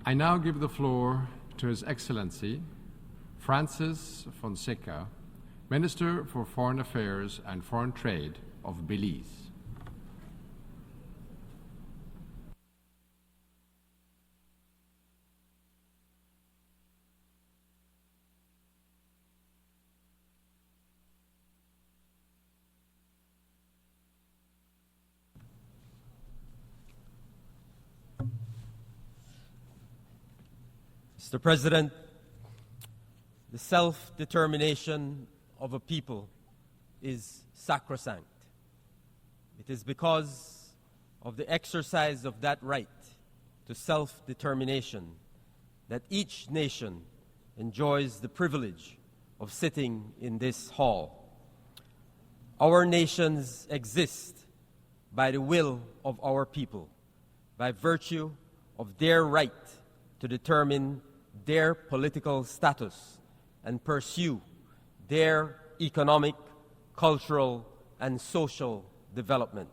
I now give the floor to His Excellency Francis Fonseca, Minister for Foreign Affairs and Foreign Trade of Belize. Mr. President, the self-determination of a people is sacrosanct. It is because of the exercise of that right to self-determination that each nation enjoys the privilege of sitting in this hall. Our nations exist by the will of our people, by virtue of their right to determine their political status and pursue their economic, cultural, and social development.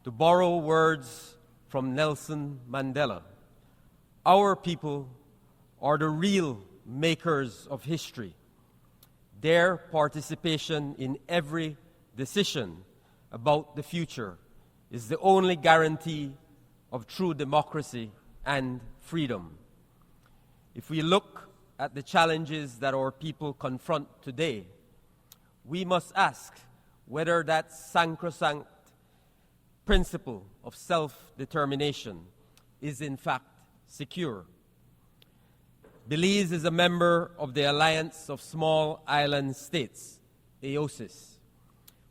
To borrow words from Nelson Mandela, our people are the real makers of history. Their participation in every decision about the future is the only guarantee of true democracy and freedom. If we look at the challenges that our people confront today, we must ask whether that sacrosanct principle of self-determination is in fact secure. Belize is a member of the Alliance of Small Island States, AOSIS,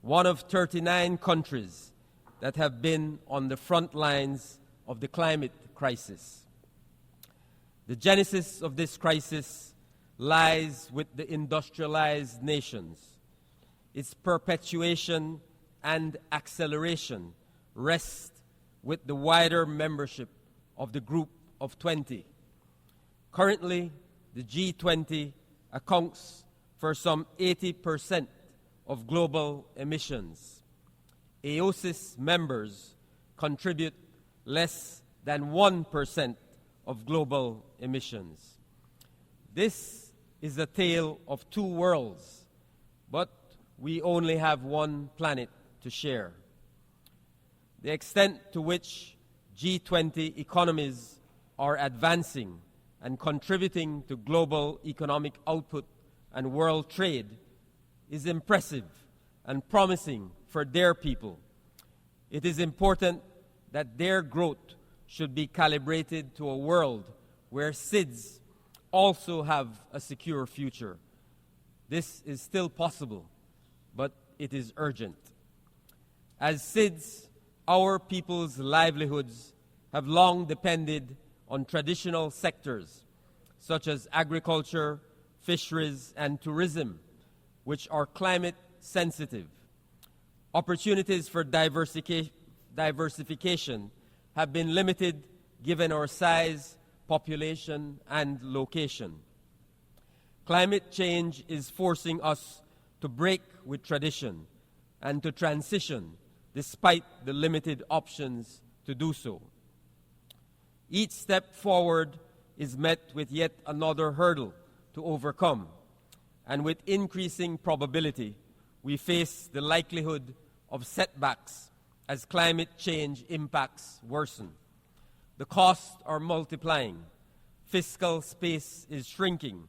one of 39 countries that have been on the front lines of the climate crisis. The genesis of this crisis lies with the industrialized nations. Its perpetuation and acceleration rest with the wider membership of the Group of 20. Currently, the G20 accounts for some 80% of global emissions. AOSIS members contribute less than 1% of global emissions. This is a tale of two worlds, but we only have one planet to share. The extent to which G20 economies are advancing and contributing to global economic output and world trade is impressive and promising for their people. It is important that their growth should be calibrated to a world where SIDS also have a secure future. This is still possible, but it is urgent. As SIDS, our people's livelihoods have long depended on traditional sectors such as agriculture, fisheries, and tourism, which are climate sensitive. Opportunities for diversification have been limited given our size, population, and location. Climate change is forcing us to break with tradition and to transition despite the limited options to do so. Each step forward is met with yet another hurdle to overcome, and with increasing probability, we face the likelihood of setbacks as climate change impacts worsen. The costs are multiplying, fiscal space is shrinking,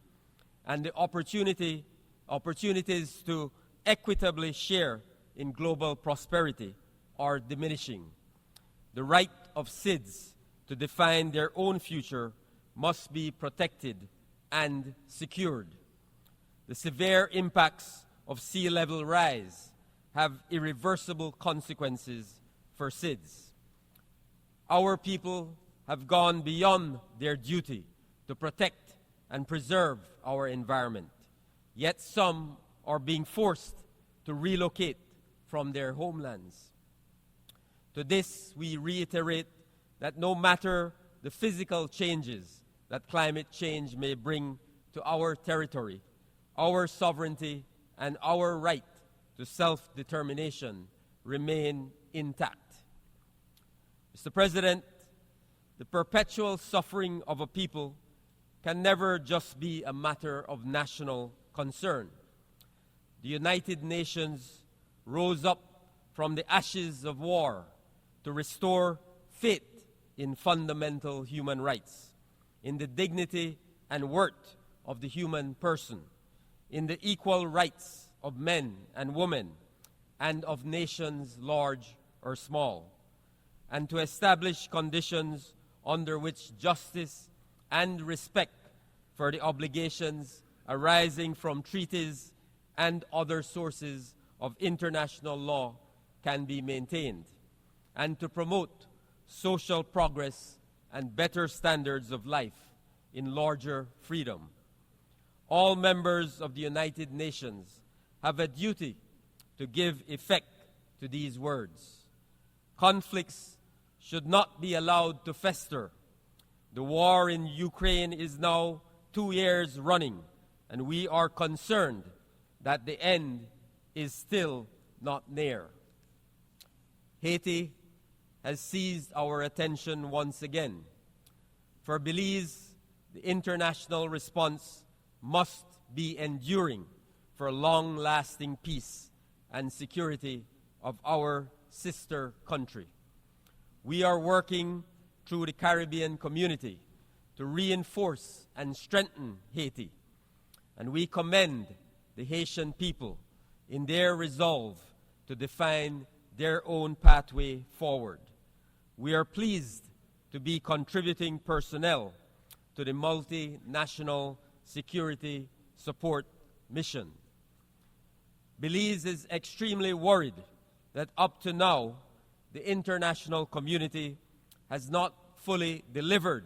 and the opportunities to equitably share in global prosperity are diminishing. The right of SIDS to define their own future must be protected and secured. The severe impacts of sea level rise have irreversible consequences for SIDS. Our people have gone beyond their duty to protect and preserve our environment, yet some are being forced to relocate from their homelands. To this, we reiterate that no matter the physical changes that climate change may bring to our territory, our sovereignty and our right to self-determination remain intact. Mr. President, The perpetual suffering of a people can never just be a matter of national concern. The United Nations rose up from the ashes of war to restore faith in fundamental human rights, in the dignity and worth of the human person, in the equal rights of men and women, and of nations large or small, and to establish conditions under which justice and respect for the obligations arising from treaties and other sources of international law can be maintained, and to promote social progress and better standards of life in larger freedom. All members of the United Nations have a duty to give effect to these words. Conflicts should not be allowed to fester. The war in Ukraine is now 2 years running, and we are concerned that the end is still not near. Haiti has seized our attention once again. For Belize, the international response must be enduring for long-lasting peace and security of our sister country. We are working through the Caribbean community to reinforce and strengthen Haiti, and we commend the Haitian people in their resolve to define their own pathway forward. We are pleased to be contributing personnel to the multinational security support mission. Belize is extremely worried that up to now, the international community has not fully delivered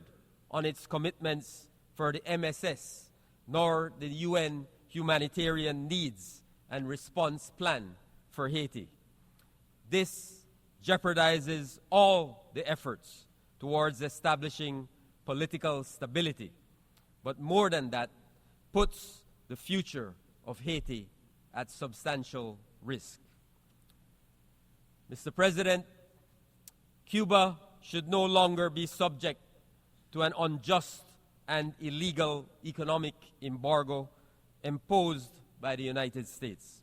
on its commitments for the MSS, nor the UN humanitarian needs and response plan for Haiti. This jeopardizes all the efforts towards establishing political stability, but more than that, puts the future of Haiti at substantial risk. Mr. President, Cuba should no longer be subject to an unjust and illegal economic embargo imposed by the United States.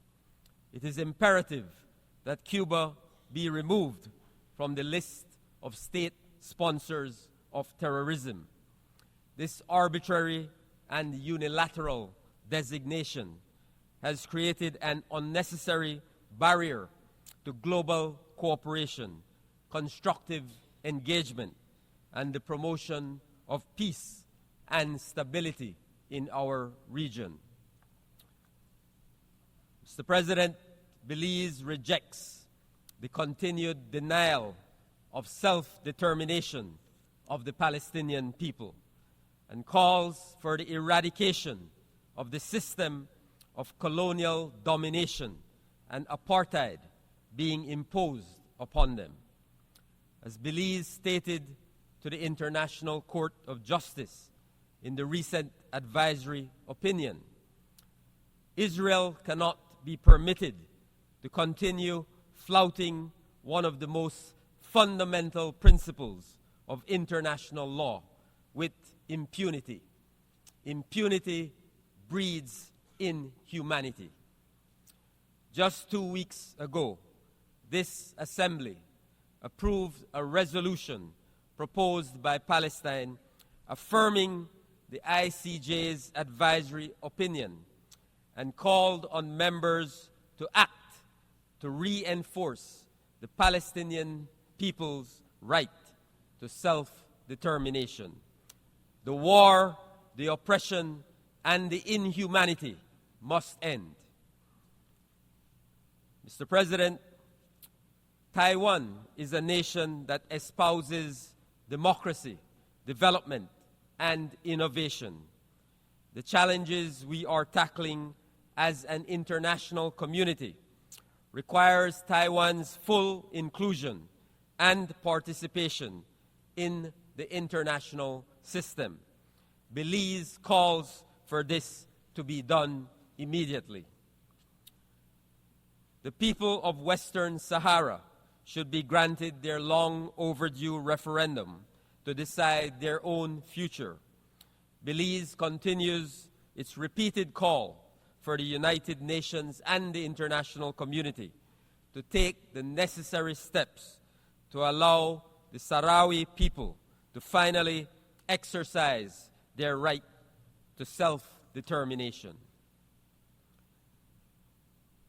It is imperative that Cuba be removed from the list of state sponsors of terrorism. This arbitrary and unilateral designation has created an unnecessary barrier to global cooperation, constructive engagement, and the promotion of peace and stability in our region. Mr. President, Belize rejects the continued denial of self-determination of the Palestinian people and calls for the eradication of the system of colonial domination and apartheid being imposed upon them. As Belize stated to the International Court of Justice in the recent advisory opinion, Israel cannot be permitted to continue flouting one of the most fundamental principles of international law with impunity. Impunity breeds inhumanity. Just 2 weeks ago, this Assembly approved a resolution proposed by Palestine affirming the ICJ's advisory opinion and called on members to act to reinforce the Palestinian people's right to self-determination. The war, the oppression, and the inhumanity must end. Mr. President, Taiwan is a nation that espouses democracy, development, and innovation. The challenges we are tackling as an international community requires Taiwan's full inclusion and participation in the international system. Belize calls for this to be done immediately. The people of Western Sahara should be granted their long overdue referendum to decide their own future. Belize continues its repeated call for the United Nations and the international community to take the necessary steps to allow the Sahrawi people to finally exercise their right to self-determination.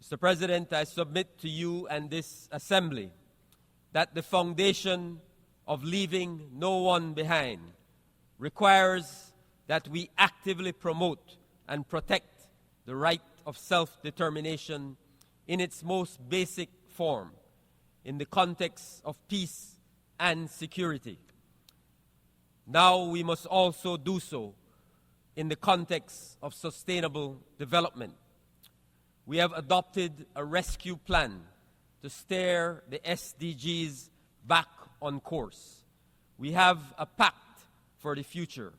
Mr. President, I submit to you and this Assembly that the foundation of leaving no one behind requires that we actively promote and protect the right of self-determination in its most basic form in the context of peace and security. Now we must also do so in the context of sustainable development. We have adopted a rescue plan to steer the SDGs back on course. We have a pact for the future.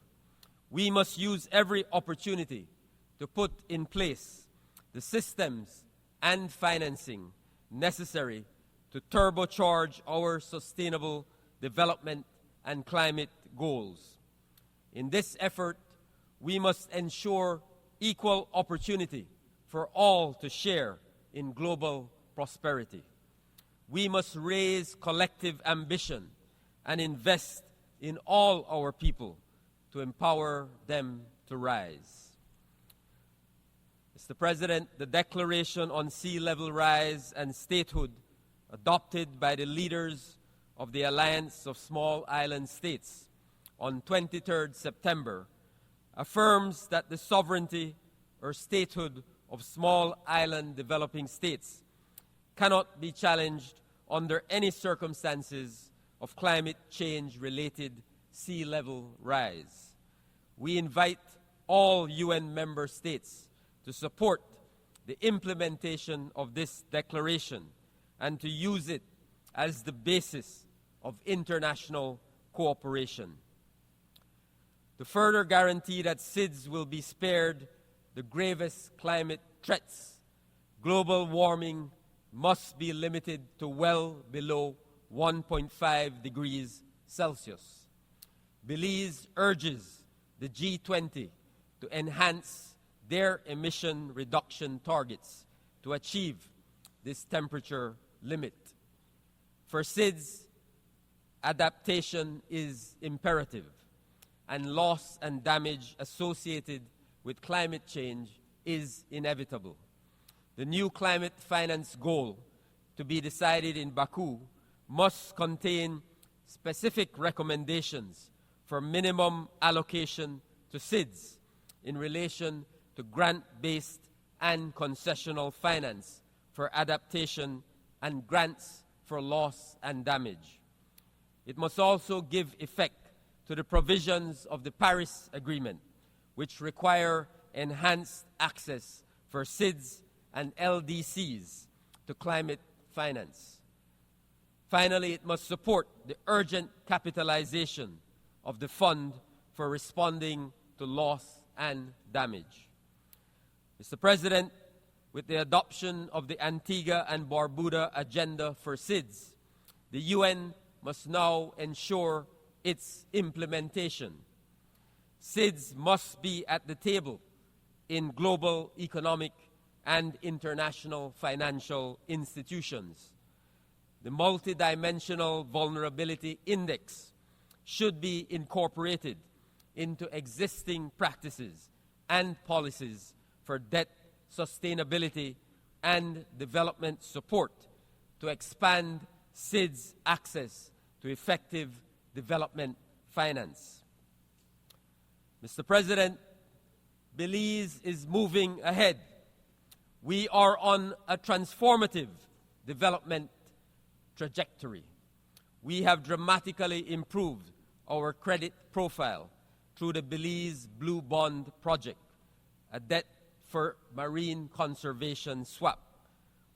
We must use every opportunity to put in place the systems and financing necessary to turbocharge our sustainable development and climate goals. In this effort, we must ensure equal opportunity for all to share in global prosperity. We must raise collective ambition and invest in all our people to empower them to rise. Mr. President, the Declaration on Sea Level Rise and Statehood, adopted by the leaders of the Alliance of Small Island States on 23rd September, affirms that the sovereignty or statehood of small island developing states cannot be challenged under any circumstances of climate change-related sea level rise. We invite all UN member states to support the implementation of this declaration and to use it as the basis of international cooperation. To further guarantee that SIDS will be spared the gravest climate threats, global warming must be limited to well below 1.5 degrees Celsius. Belize urges the G20 to enhance their emission reduction targets to achieve this temperature limit. For SIDS, adaptation is imperative, and loss and damage associated with climate change is inevitable. The new climate finance goal to be decided in Baku must contain specific recommendations for minimum allocation to SIDS in relation to grant-based and concessional finance for adaptation and grants for loss and damage. It must also give effect to the provisions of the Paris Agreement, which require enhanced access for SIDS and LDCs to climate finance. Finally, it must support the urgent capitalization of the Fund for responding to loss and damage. Mr. President, with the adoption of the Antigua and Barbuda Agenda for SIDS, the UN must now ensure its implementation. SIDS must be at the table in global economic and international financial institutions. The Multidimensional Vulnerability Index should be incorporated into existing practices and policies for debt sustainability and development support to expand SIDS access to effective development finance. Mr. President, Belize is moving ahead. We are on a transformative development trajectory. We have dramatically improved our credit profile through the Belize Blue Bond Project, a debt for marine conservation swap.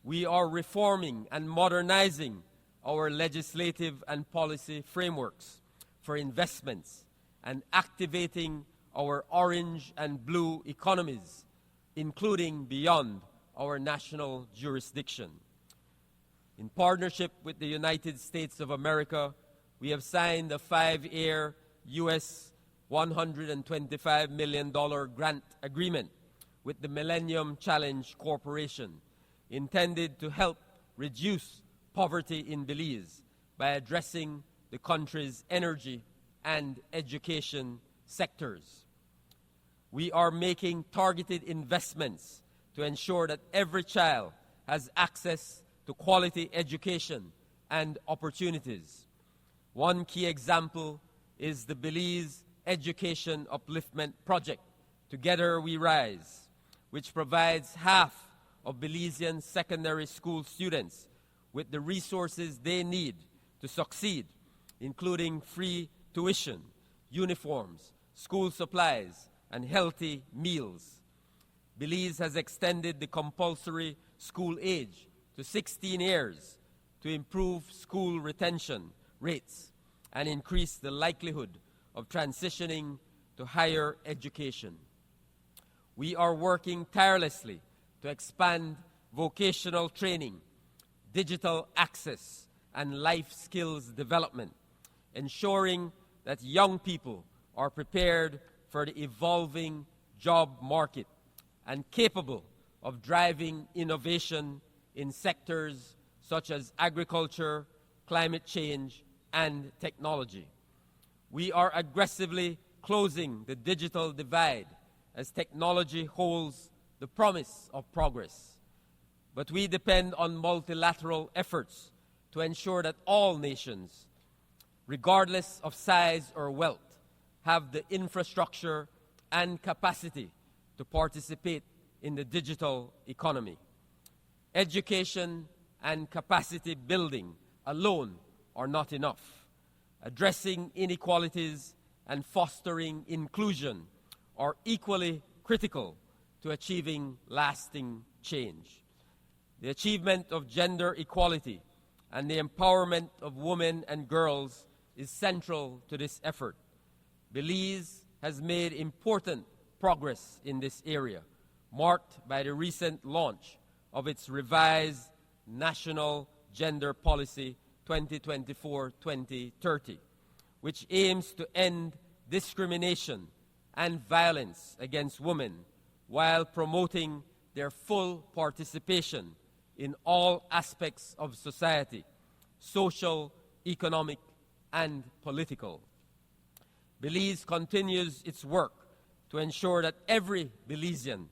We are reforming and modernizing our legislative and policy frameworks for investments and activating our orange and blue economies, including beyond our national jurisdiction. In partnership with the United States of America, we have signed a 5-year US $125 million grant agreement with the Millennium Challenge Corporation, intended to help reduce poverty in Belize by addressing the country's energy and education sectors. We are making targeted investments to ensure that every child has access to quality education and opportunities. One key example is the Belize Education Upliftment Project, Together We Rise, which provides half of Belizean secondary school students with the resources they need to succeed, including free tuition, uniforms, school supplies, and healthy meals. Belize has extended the compulsory school age to 16 years to improve school retention rates and increase the likelihood of transitioning to higher education. We are working tirelessly to expand vocational training, digital access, and life skills development, ensuring that young people are prepared for the evolving job market and capable of driving innovation in sectors such as agriculture, climate change, and technology. We are aggressively closing the digital divide as technology holds the promise of progress. But we depend on multilateral efforts to ensure that all nations, regardless of size or wealth, have the infrastructure and capacity to participate in the digital economy. Education and capacity building alone are not enough. Addressing inequalities and fostering inclusion are equally critical to achieving lasting change. The achievement of gender equality and the empowerment of women and girls is central to this effort. Belize has made important progress in this area, marked by the recent launch of its revised National Gender Policy 2024-2030, which aims to end discrimination and violence against women while promoting their full participation in all aspects of society, social, economic, and political. Belize continues its work to ensure that every Belizean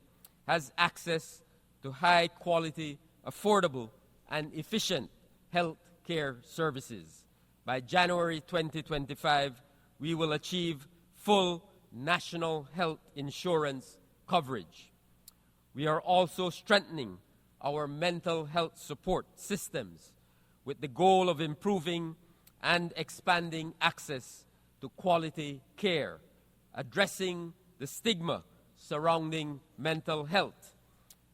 has access to high-quality, affordable, and efficient health care services. By January 2025, we will achieve full national health insurance coverage. We are also strengthening our mental health support systems with the goal of improving and expanding access to quality care, addressing the stigma surrounding mental health,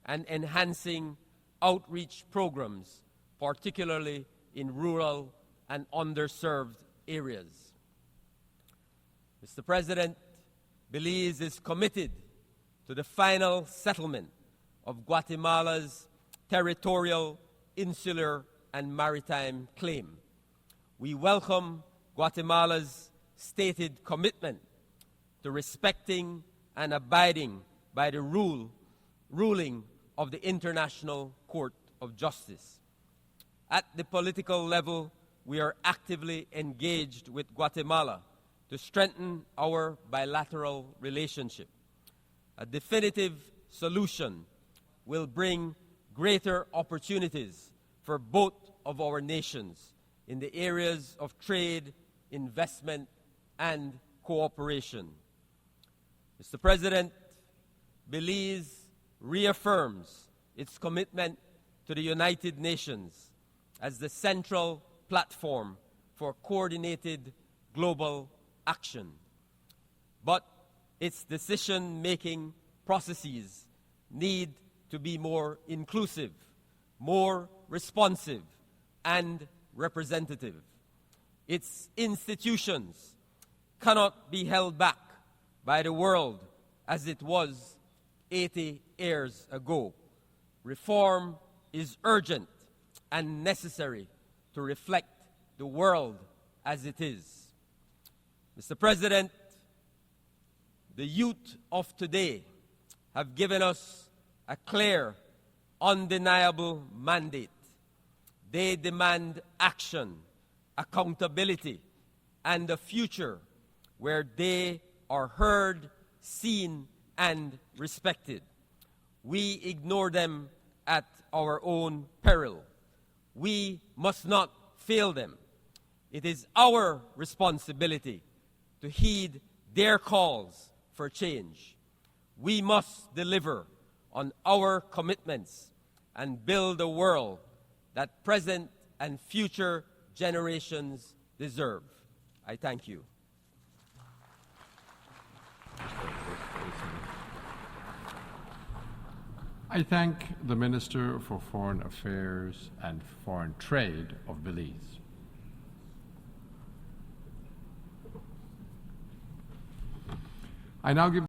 and enhancing outreach programs, particularly in rural and underserved areas. Mr. President, Belize is committed to the final settlement of Guatemala's territorial, insular, and maritime claim. We welcome Guatemala's stated commitment to respecting and abiding by the ruling of the International Court of Justice. At the political level, we are actively engaged with Guatemala to strengthen our bilateral relationship. A definitive solution will bring greater opportunities for both of our nations in the areas of trade, investment, and cooperation. Mr. President, Belize reaffirms its commitment to the United Nations as the central platform for coordinated global action. But its decision-making processes need to be more inclusive, more responsive, and representative. Its institutions cannot be held back by the world as it was 80 years ago. Reform is urgent and necessary to reflect the world as it is. Mr. President, the youth of today have given us a clear, undeniable mandate. They demand action, accountability, and a future where they are heard, seen, and respected. We ignore them at our own peril. We must not fail them. It is our responsibility to heed their calls for change. We must deliver on our commitments and build a world that present and future generations deserve. I thank you. I thank the Minister for Foreign Affairs and Foreign Trade of Belize. I now give